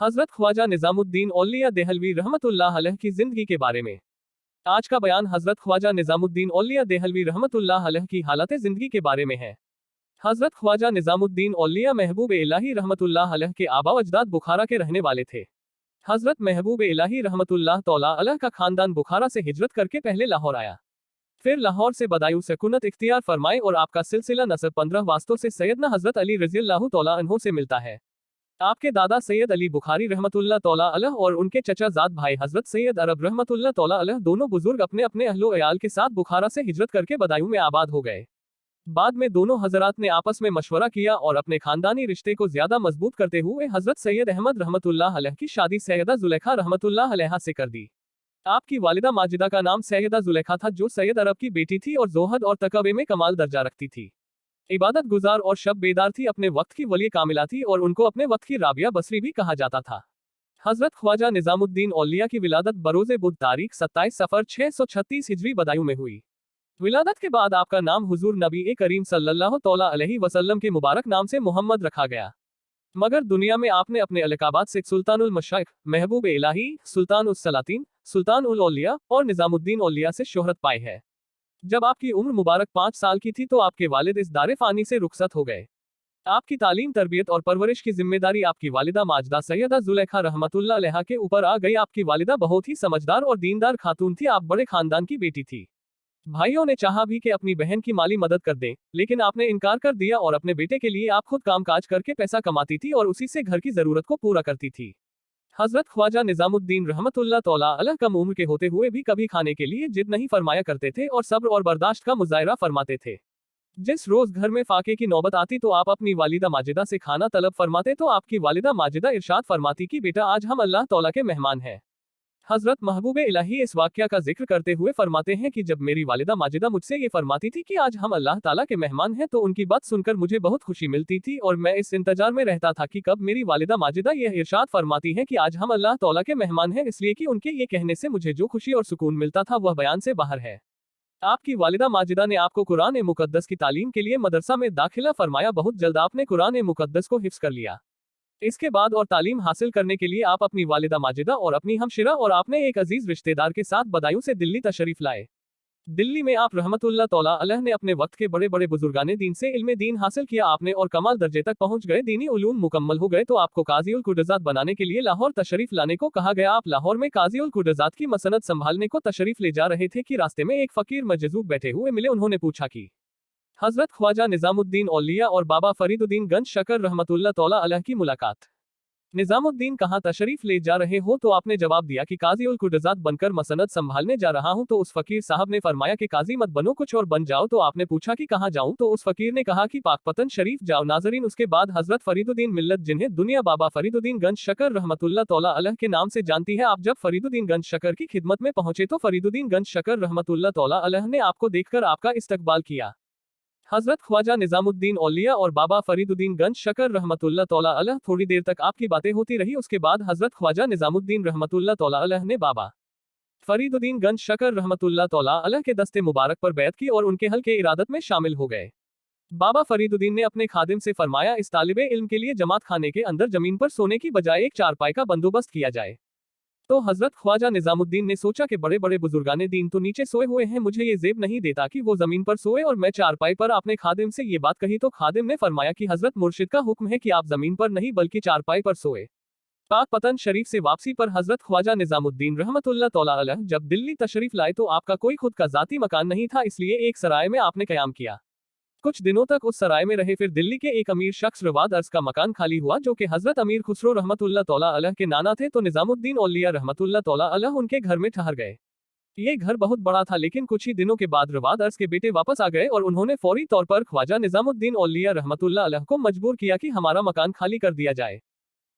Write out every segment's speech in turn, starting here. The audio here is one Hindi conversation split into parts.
हजरत ख्वाजा निजामुद्दीन औलिया देहलवी रहमतुल्लाह अलैह की जिंदगी के बारे में। आज का बयान हजरत ख्वाजा निजामुद्दीन औलिया देहलवी रहमतुल्लाह अलैह की हालत जिंदगी के बारे में है। हजरत ख्वाजा निजामुद्दीन औलिया महबूब इलाही रहमतुल्लाह अलैह के आबा अजदाद बुखारा के रहने वाले थे। हजरत महबूब इलाही रहमतुल्लाह तौला अलैह का खानदान बुखारा से हिजरत करके पहले लाहौर आया। फिर लाहौर से बदायूं सुकूनत इख्तियार फरमाए और आपका सिलसिला नसब 15 वास्तों से सैयदना हजरत अली रज़ियल्लाहु तौला अन्हो से मिलता है। आपके दादा सैयद अली बुखारी रहमतुल्लाह तौला अलैह और उनके चचा जाद भाई हजरत सैयद अरब रहमतुल्लाह तौला अलैह दोनों बुजुर्ग अपने अपने अहलो अयाल के साथ बुखारा से हिजरत करके बदायूं में आबाद हो गए। बाद में दोनों हजरात ने आपस में मशवरा किया और अपने खानदानी रिश्ते को ज्यादा मजबूत करते हुए हजरत सैयद अहमद रहमतुल्लाह अलैह की शादी सैयदा जुलेखा रहमतुल्लाह अलैहा से कर दी। आपकी वालिदा माजिदा का नाम सैयदा जुलेखा था, जो सैयद अरब की बेटी थी और जोहद और तकवे में कमाल दर्जा रखती थी। इबादत गुजार और शब बेदार थी, अपने वक्त की वली कामिला थी और उनको अपने वक्त की राबिया बसरी भी कहा जाता था। हजरत ख्वाजा निजामुद्दीन औलिया की विलादत बरोज़े बुध तारीख 27 सफर 636 हिजरी बदायूं में हुई। विलादत के बाद आपका नाम हुजूर नबी करीम सल्लल्लाहु तौला अलैहि वसल्लम के मुबारक नाम से मोहम्मद रखा गया। मगर दुनिया में आपने अपने अलकाबात से सुल्तानुल मशाइख, महबूब इलाही, सुल्तान उस सलातीन, सुल्तान उल औलिया और निजामुद्दीन औलिया से शोहरत पाई है। जब आपकी उम्र मुबारक 5 साल की थी तो आपके वालिद इस दारे फानी से रुखसत हो गए। आपकी तालीम, तरबियत और परवरिश की जिम्मेदारी आपकी वालिदा माजदा सैयदा जुलेखा रहमतुल्लाह अलैहा के ऊपर आ गई। आपकी वालिदा बहुत ही समझदार और दीनदार खातून थी। आप बड़े खानदान की बेटी थी। भाइयों ने चाहा भी कि अपनी बहन की माली मदद कर दें, लेकिन आपने इनकार कर दिया और अपने बेटे के लिए आप खुद कामकाज करके पैसा कमाती थी और उसी से घर की जरूरत को पूरा करती थी। हजरत ख्वाजा निजामुद्दीन रहमतुल्लाह तौला अलैह कम उम्र के होते हुए भी कभी खाने के लिए जिद नहीं फरमाया करते थे और सब्र और बर्दाश्त का मुजाहिरा फरमाते थे। जिस रोज घर में फाके की नौबत आती तो आप अपनी वालिदा माजिदा से खाना तलब फरमाते तो आपकी वालिदा माजिदा इरशाद फरमाती कि बेटा आज हम अल्लाह तौला के मेहमान हैं। हजरत महबूब इलाही इस वाकया का जिक्र करते हुए फरमाते हैं कि जब मेरी वालिदा माजिदा मुझसे ये फरमाती थी कि आज हम अल्लाह ताला के मेहमान हैं तो उनकी बात सुनकर मुझे बहुत खुशी मिलती थी और मैं इस इंतजार में रहता था कि कब मेरी वालिदा माजिदा यह इरशाद फरमाती हैं कि आज हम अल्लाह तौला के मेहमान हैं, इसलिए कि उनके ये कहने से मुझे जो खुशी और सुकून मिलता था वह बयान से बाहर है। आपकी वालिदा माजिदा ने आपको कुरान ए मुकद्दस की तालीम के लिए मदरसा में दाखिला फरमाया। बहुत जल्द आपने कुरान ए मुकद्दस को हिफ्ज कर लिया। इसके बाद और तालीम हासिल करने के लिए आप अपनी वालिदा माजिदा और अपनी हमशिरा और आपने एक अजीज रिश्तेदार के साथ बदायूं से दिल्ली तशरीफ लाए। दिल्ली में आप रहमतुल्लाह तौला अलैह ने अपने वक्त के बड़े बड़े बुजुर्गाने दीन से इल्मे दीन हासिल किया। आपने और कमाल दर्जे तक पहुंच गए, दीनी उलूम मुकम्मल हो गए तो आपको काजी उल कुदरजात बनाने के लिए लाहौर तशरीफ लाने को कहा गया। आप लाहौर में काजी उल कुदरजात की मसनद संभालने को तशरीफ ले जा रहे थे कि रास्ते में एक फकीर मजजूब बैठे हुए मिले। उन्होंने पूछा कि हजरत ख्वाजा निजामुद्दीन औलिया और बाबा फरीदुद्दीन गंज शकर रहमतुल्लाह तौला अलैह की मुलाकात। निजामुद्दीन कहाँ तशरीफ ले जा रहे हो? तो आपने जवाब दिया कि काजी उल कुदरजात बनकर मसनद संभालने जा रहा हूँ। तो उस फकीर साहब ने फरमाया कि काजी मत बनो, कुछ और बन जाओ। तो आपने पूछा कि कहाँ जाऊँ? तो उस फकीर ने कहा कि पाकपतन शरीफ जाओ। नाजरीन, उसके बाद हजरत फरीदुद्दीन मिल्लत, जिन्हें दुनिया बाबा फरीदुद्दीन गंज शकर रहमतुल्लाह तौला अलैह के नाम से जानती है, आप जब फरीदुद्दीन गंज शकर की खिदमत में पहुंचे तो फरीदुद्दीन गंज शकर रहमतुल्लाह तौला अलैह ने आपको देखकर आपका इस्तकबाल किया। हजरत ख्वाजा निजामुद्दीन औलिया और बाबा फरीदुद्दीन गंज शकर रहमतुल्लाह तौला अलैह थोड़ी देर तक आपकी बातें होती रही। उसके बाद हजरत ख्वाजा निजामुद्दीन रहमतुल्लाह तौला अलैह ने बाबा फरीदुद्दीन गंज शकर रहमतुल्लाह तौला अलैह के दस्ते मुबारक पर बैत की और उनके हल्के इरादत में शामिल हो गए। बाबा फरीदुद्दीन ने अपने खादिम से फरमाया, इस तालिबे इल्म के लिए जमात खाने के अंदर जमीन पर सोने की बजाय एक चारपाई का बंदोबस्त किया जाए। तो हजरत ख्वाजा निजामुद्दीन ने सोचा कि बड़े बड़े बुजुर्गाने दीन तो नीचे सोए हुए हैं, मुझे ये जेब नहीं देता कि वो जमीन पर सोए और मैं चारपाई पर। आपने खादिम से ये बात कही तो खादिम ने फरमाया कि हजरत मुर्शिद का हुक्म है कि आप जमीन पर नहीं बल्कि चारपाई पर सोए। पाकपतन शरीफ से वापसी पर हजरत ख्वाजा निजामुद्दीन रहमतुल्लाह तौला अलैह जब दिल्ली तशरीफ लाए तो आपका कोई खुद का जाती मकान नहीं था, इसलिए एक सराय में आपने कयाम किया। कुछ दिनों तक उस सराय में रहे। फिर दिल्ली के एक अमीर शख्स रवाद अर्ज का मकान खाली हुआ, जो कि हजरत अमीर खुसरो रहमतुल्लाह तौला अलैह के नाना थे। तो निजामुद्दीन औलिया रहमतुल्लाह तौला अलैह उनके घर में ठहर गए। ये घर बहुत बड़ा था, लेकिन कुछ ही दिनों के बाद रवाद अर्ज के बेटे वापस आ गए और उन्होंने फौरी तौर पर ख्वाजा निजामुद्दीन औलिया रहमतुल्लाह अलैह को मजबूर किया कि हमारा मकान खाली कर दिया जाए।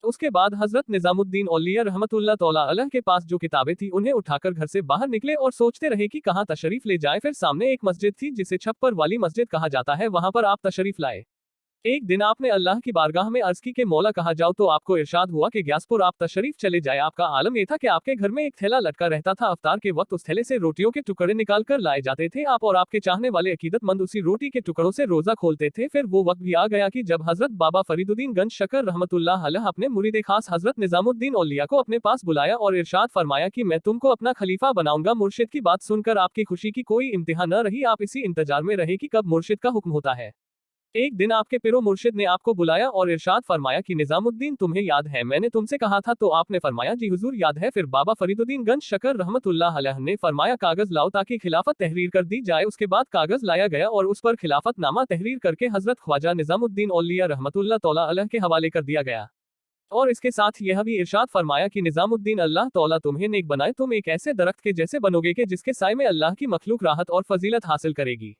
उसके बाद हजरत निजामुद्दीन औलिया रहमतुल्लाह तौला अलैह के पास जो किताबें थी उन्हें उठाकर घर से बाहर निकले और सोचते रहे कि कहाँ तशरीफ ले जाएं। फिर सामने एक मस्जिद थी जिसे छप्पर वाली मस्जिद कहा जाता है, वहां पर आप तशरीफ लाए। एक दिन आपने अल्लाह की बारगाह में अर्ज की के मौला कहा जाओ तो आपको इरशाद हुआ कि ग्यासपुर आप तशरीफ चले जाए। आपका आलम ये था कि आपके घर में एक थैला लटका रहता था। अफ्तार के वक्त उस थैले से रोटियों के टुकड़े निकाल कर लाए जाते थे। आप और आपके चाहने वाले अकीदतमंद उसी रोटी के टुकड़ों से रोजा खोलते थे। फिर वो वक्त भी आ गया कि जब हजरत बाबा फरीदुद्दीन गंज शकर रहमतुल्लाह अलैह अपने मुरीद खास हजरत निजामुद्दीन औलिया को अपने पास बुलाया और इरशाद फरमाया कि मैं तुमको अपना खलीफा बनाऊंगा। मुर्शिद की बात सुनकर आपकी खुशी की कोई इंतहा न रही। आप इसी इंतजार में रहे कि कब मुर्शिद का हुक्म होता है। एक दिन आपके पिरो मुर्शिद ने आपको बुलाया और इरशाद फरमाया कि निजामुद्दीन तुम्हें याद है मैंने तुमसे कहा था। तो आपने फरमाया जी हुजूर याद है। फिर बाबा फरीदुद्दीन गंज शकर रहमतुल्लाह अलैह ने फरमाया कागज लाओ ताकि खिलाफत तहरीर कर दी जाए। उसके बाद कागज लाया गया और उस पर खिलाफत नामा तहरीर करके हजरत ख्वाजा निजामुद्दीन औलिया रहमतुल्लाह तौला अलैह के हवाले कर दिया गया। और इसके साथ यह भी इरशाद फरमाया कि निजामुद्दीन अल्लाह तौला तुम्हें नेक बनाए। तुम एक ऐसे दरख्त के जैसे बनोगे कि जिसके साय में अल्लाह की मखलूक राहत और फजीलत हासिल करेगी।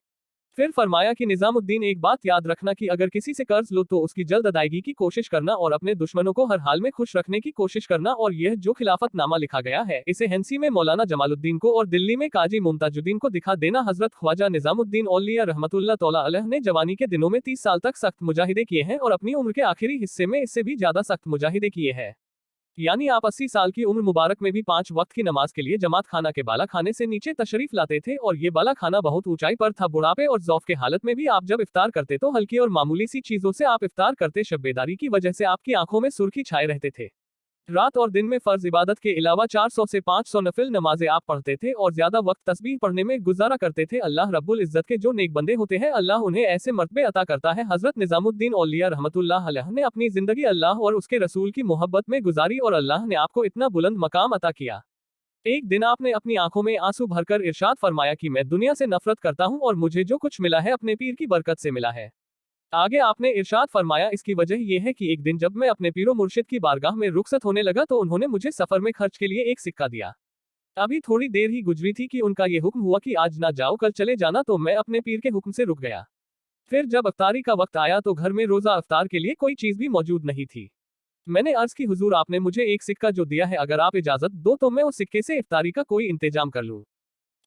फिर फरमाया कि निजामुद्दीन एक बात याद रखना कि अगर किसी से कर्ज लो तो उसकी जल्द अदायगी की कोशिश करना और अपने दुश्मनों को हर हाल में खुश रखने की कोशिश करना। और यह जो खिलाफत नामा लिखा गया है इसे हंसी में मौलाना जमालुद्दीन को और दिल्ली में काजी मुमताजुद्दीन को दिखा देना। हजरत ख्वाजा निजामुद्दीन औलिया रहमतुल्लाह तौला अलैह ने जवानी के दिनों में 30 साल तक सख्त मुजाहिदे किए हैं और अपनी उम्र के आखिरी हिस्से में इससे भी ज्यादा सख्त मुजाहिदे किए हैं। यानी आप 80 साल की उम्र मुबारक में भी 5 वक्त की नमाज के लिए जमात खाना के बाला खाने से नीचे तशरीफ लाते थे और ये बाला खाना बहुत ऊंचाई पर था। बुढ़ापे और ज़ौफ के हालत में भी आप जब इफ्तार करते तो हल्की और मामूली सी चीजों से आप इफ्तार करते। शब्बेदारी की वजह से आपकी आंखों में सुर्खी छाए रहते थे। रात और दिन में फर्ज इबादत के अलावा 400 से 500 नफिल नमाजें आप पढ़ते थे और ज्यादा वक्त तस्बीह पढ़ने में गुजारा करते थे। अल्लाह रब्बुल इज्जत के जो नेक बंदे होते हैं अल्लाह उन्हें ऐसे मर्तबे अता करता है। हजरत निजामुद्दीन औलिया रहमतुल्लाह अलैह ने अपनी जिंदगी अल्लाह और उसके रसूल की मोहब्बत में गुजारी और अल्लाह ने आपको इतना बुलंद मकाम अता किया। एक दिन आपने अपनी आंखों में आंसू भरकर इरशाद फरमाया कि मैं दुनिया से नफरत करता हूँ और मुझे जो कुछ मिला है अपने पीर की बरकत से मिला है। आगे आपने इरशाद फरमाया इसकी वजह यह है कि एक दिन जब मैं अपने पीरो मुर्शिद की बारगाह में रुखसत होने लगा तो उन्होंने मुझे सफर में खर्च के लिए एक सिक्का दिया। अभी थोड़ी देर ही गुजरी थी कि उनका ये हुक्म हुआ कि आज ना जाओ कल चले जाना। तो मैं अपने पीर के हुक्म से रुक गया। फिर जब अफ्तारी का वक्त आया तो घर में रोजा अफ्तार के लिए कोई चीज भी मौजूद नहीं थी। मैंने अर्ज की हुजूर आपने मुझे एक सिक्का जो दिया है अगर आप इजाजत दो तो मैं उस सिक्के से इफ्तारी का कोई इंतजाम कर लूं।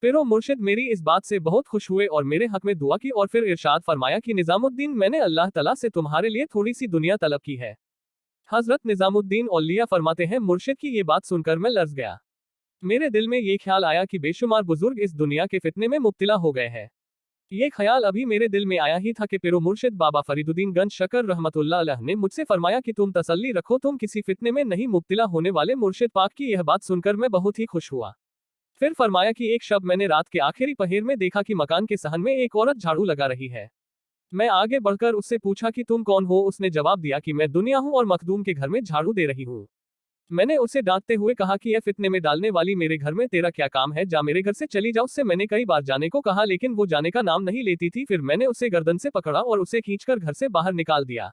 पिरो मुर्शिद मेरी इस बात से बहुत खुश हुए और मेरे हक में दुआ की और फिर इरशाद फरमाया कि निजामुद्दीन मैंने अल्लाह तला से तुम्हारे लिए थोड़ी सी दुनिया तलब की है। हजरत निजामुद्दीन औलिया फरमाते हैं मुर्शिद की ये बात सुनकर मैं लर्ज गया। मेरे दिल में ये ख्याल आया कि बेशुमार बुजुर्ग इस दुनिया के फितने में मुब्तिला हो गए हैं। ये ख्याल अभी मेरे दिल में आया ही था कि पिरो मुर्शिद बाबा फरीदुद्दीन गंज शकर रहमतुल्लाह अलैह ने मुझसे फरमाया कि तुम तसल्ली रखो तुम किसी फितने में नहीं मुब्तिला होने वाले। मुर्शिद पाक की यह बात सुनकर मैं बहुत ही खुश हुआ। फिर फरमाया कि एक शब मैंने रात के आखिरी पहर में देखा कि मकान के सहन में एक औरत झाड़ू लगा रही है। मैं आगे बढ़कर उससे पूछा कि तुम कौन हो। उसने जवाब दिया कि मैं दुनिया हूँ और मखदूम के घर में झाड़ू दे रही हूँ। मैंने उसे डांटते हुए कहा कि यह फितने में डालने वाली मेरे घर में तेरा क्या काम है, जा मेरे घर से चली जाओ। उससे मैंने कई बार जाने को कहा लेकिन वो जाने का नाम नहीं लेती थी। फिर मैंने उसे गर्दन से पकड़ा और उसे खींचकर घर से बाहर निकाल दिया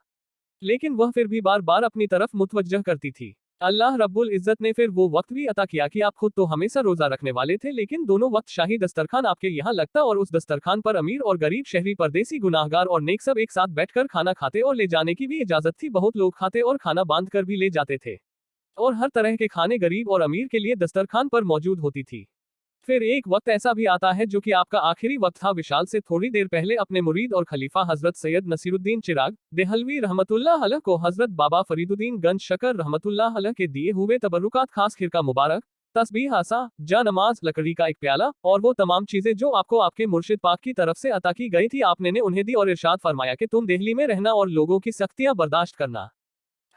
लेकिन वह फिर भी बार बार अपनी तरफ मुतवज्जह करती थी। अल्लाह रब्बुल इज्जत ने फिर वो वक्त भी अता किया कि आप खुद तो हमेशा रोजा रखने वाले थे लेकिन दोनों वक्त शाही दस्तरखान आपके यहाँ लगता और उस दस्तरखान पर अमीर और गरीब, शहरी, परदेसी, गुनाहगार और नेक सब एक साथ बैठकर खाना खाते और ले जाने की भी इजाजत थी। बहुत लोग खाते और खाना बांध कर भी ले जाते थे और हर तरह के खाने गरीब और अमीर के लिए दस्तरखान पर मौजूद होती थी। फिर एक वक्त ऐसा भी आता है जो कि आपका आखिरी वक्त था। विशाल से थोड़ी देर पहले अपने मुरीद और खलीफा हजरत सैयद नसीरुद्दीन चिराग देहलवी रहमतुल्लाह अलैह को हजरत बाबा फरीदुद्दीन गंज शकर रहमतुल्लाह अलैह के दिए हुए तबरुकात, खास खिरका मुबारक, तस्बीह, आसा, जा नमाज, लकड़ी का एक प्याला और वो तमाम चीजें जो आपको आपके मुर्शिद पाक की तरफ से अता की गई थी आपने ने उन्हें दी और इरशाद फरमाया कि तुम दिल्ली में रहना और लोगों की सख्तियां बर्दाश्त करना।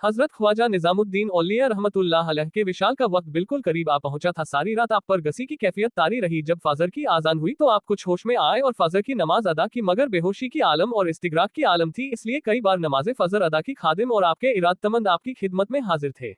हजरत ख्वाजा निजामुद्दीन औलिया रहमतुल्लाह अलैह के विशाल का वक्त बिल्कुल करीब आ पहुंचा था। सारी रात आप पर गसी की कैफियत तारी रही। जब फजर की आजान हुई तो आप कुछ होश में आए और फजर की नमाज अदा की मगर बेहोशी की आलम और इस्तिगराक की आलम थी, इसलिए कई बार नमाज फजर अदा की। खादिम और आपके इरादतमंद आपकी खिदमत में हाजिर थे।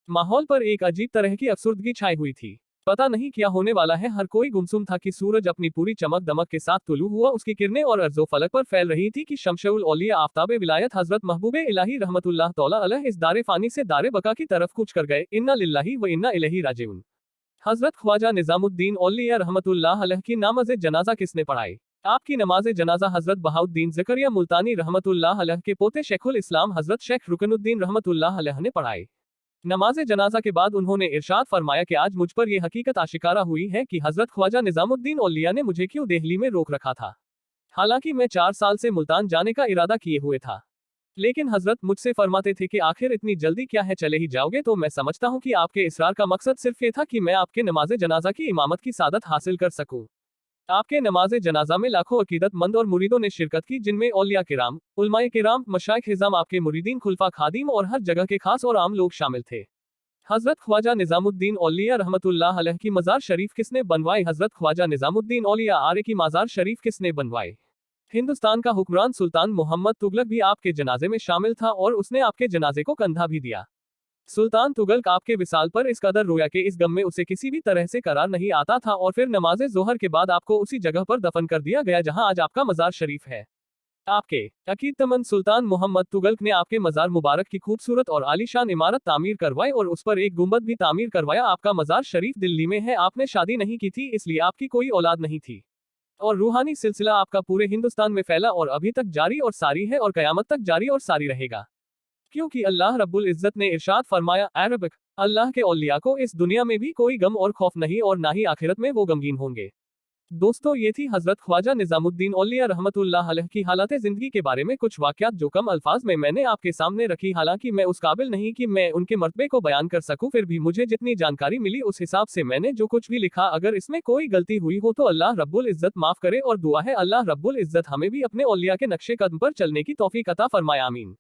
माहौल पर एक अजीब तरह की अफसुर्दगी छाई हुई थी। पता नहीं क्या होने वाला है। हर कोई गुमसुम था कि सूरज अपनी पूरी चमक दमक के साथ तुलू हुआ। उसकी किरणें और अर्जो फलक पर फैल रही थी कि शमशउल औलिया आफ्ताबे विलायत हजरत महबूबे इलाही रहमतुल्लाह तौला अलैह इस दारे फानी से दारे बका की तरफ कूच कर गए। इन्ना लिल्लाही व इन्ना इलैहि राजिऊन। हजरत ख्वाजा निजामुद्दीन औलिया रहमतुल्लाह अलैह की नमाज जनाजा किसने पढ़ाई? आपकी नमाज जनाजा हजरत बहाउद्दीन ज़करिया मुल्तानी रहमतुल्लाह अलैह के पोते शेखुल इस्लाम हजरत शेख रुकनुद्दीन रहमतुल्लाह अलैह ने पढ़ाई। नमाज जनाजा के बाद उन्होंने इरशाद फरमाया कि आज मुझ पर यह हकीकत आशिकारा हुई है कि हजरत ख्वाजा निजामुद्दीन औलिया ने मुझे क्यों दिल्ली में रोक रखा था, हालांकि मैं 4 साल से मुल्तान जाने का इरादा किए हुए था। लेकिन हजरत मुझसे फरमाते थे कि आखिर इतनी जल्दी क्या है, चले ही जाओगे? तो मैं समझता हूँ कि आपके इसरार का मकसद सिर्फ ये था कि मैं आपके नमाज जनाजा की इमामत की सादत हासिल कर सकूं। आपके नमाज जनाजा में लाखों अकीदतमंद और मुरीदों ने शिरकत की, जिनमें औलिया किराम, उलमाए किराम, मशाइख हिज़ाम, आपके मुरीदीन, खुलफा खादिम और हर जगह के खास और आम लोग शामिल थे। हजरत ख्वाजा निजामुद्दीन औलिया रहमतुल्लाह अलैह की मज़ार शरीफ किसने बनवाई? हजरत ख्वाजा निजामुद्दीन औलिया आरे की मज़ार शरीफ किसने बनवाई? हिंदुस्तान का हुक्मरान सुल्तान मोहम्मद तुगलक भी आपके जनाजे में शामिल था और उसने आपके जनाजे को कंधा भी दिया। सुल्तान तुगलक आपके विसाल पर इस कदर रोया कि इस गम में उसे किसी भी तरह से करार नहीं आता था और फिर नमाज़े ज़ोहर के बाद आपको उसी जगह पर दफन कर दिया गया जहां आज आपका मज़ार शरीफ है। आपके अकीदतमंद सुल्तान मोहम्मद तुगलक ने आपके मज़ार मुबारक की खूबसूरत और आलीशान इमारत तामीर करवाई और उस पर एक गुंबद भी तामीर करवाया। आपका मज़ार शरीफ दिल्ली में है। आपने शादी नहीं की थी, इसलिए आपकी कोई औलाद नहीं थी और रूहानी सिलसिला आपका पूरे हिंदुस्तान में फैला और अभी तक जारी और सारी है और कयामत तक जारी और सारी रहेगा। क्योंकि अल्लाह रब्बुल इज़्ज़त ने इरशाद फरमाया, अरबिक, अल्लाह के औलिया को इस दुनिया में भी कोई गम और खौफ नहीं और ना ही आखिरत में वो गमगीन होंगे। दोस्तों, ये थी हजरत ख्वाजा निजामुद्दीन औलिया रहमतुल्लाह अलैह की हालत जिंदगी के बारे में कुछ वाकयात जो कम अल्फाज में मैंने आपके सामने रखी। हालांकि मैं उस काबिल नहीं कि मैं उनके मर्तबे को बयान कर सकूं, फिर भी मुझे जितनी जानकारी मिली उस हिसाब से मैंने जो कुछ भी लिखा। अगर इसमें कोई गलती हुई हो तो अल्लाह रब्बुल इज़्ज़त माफ करे और दुआ है अल्लाह रब्बुल इज़्ज़त हमें भी अपने औलिया के नक्शे कदम पर चलने की तौफीक अता फरमाए। आमीन।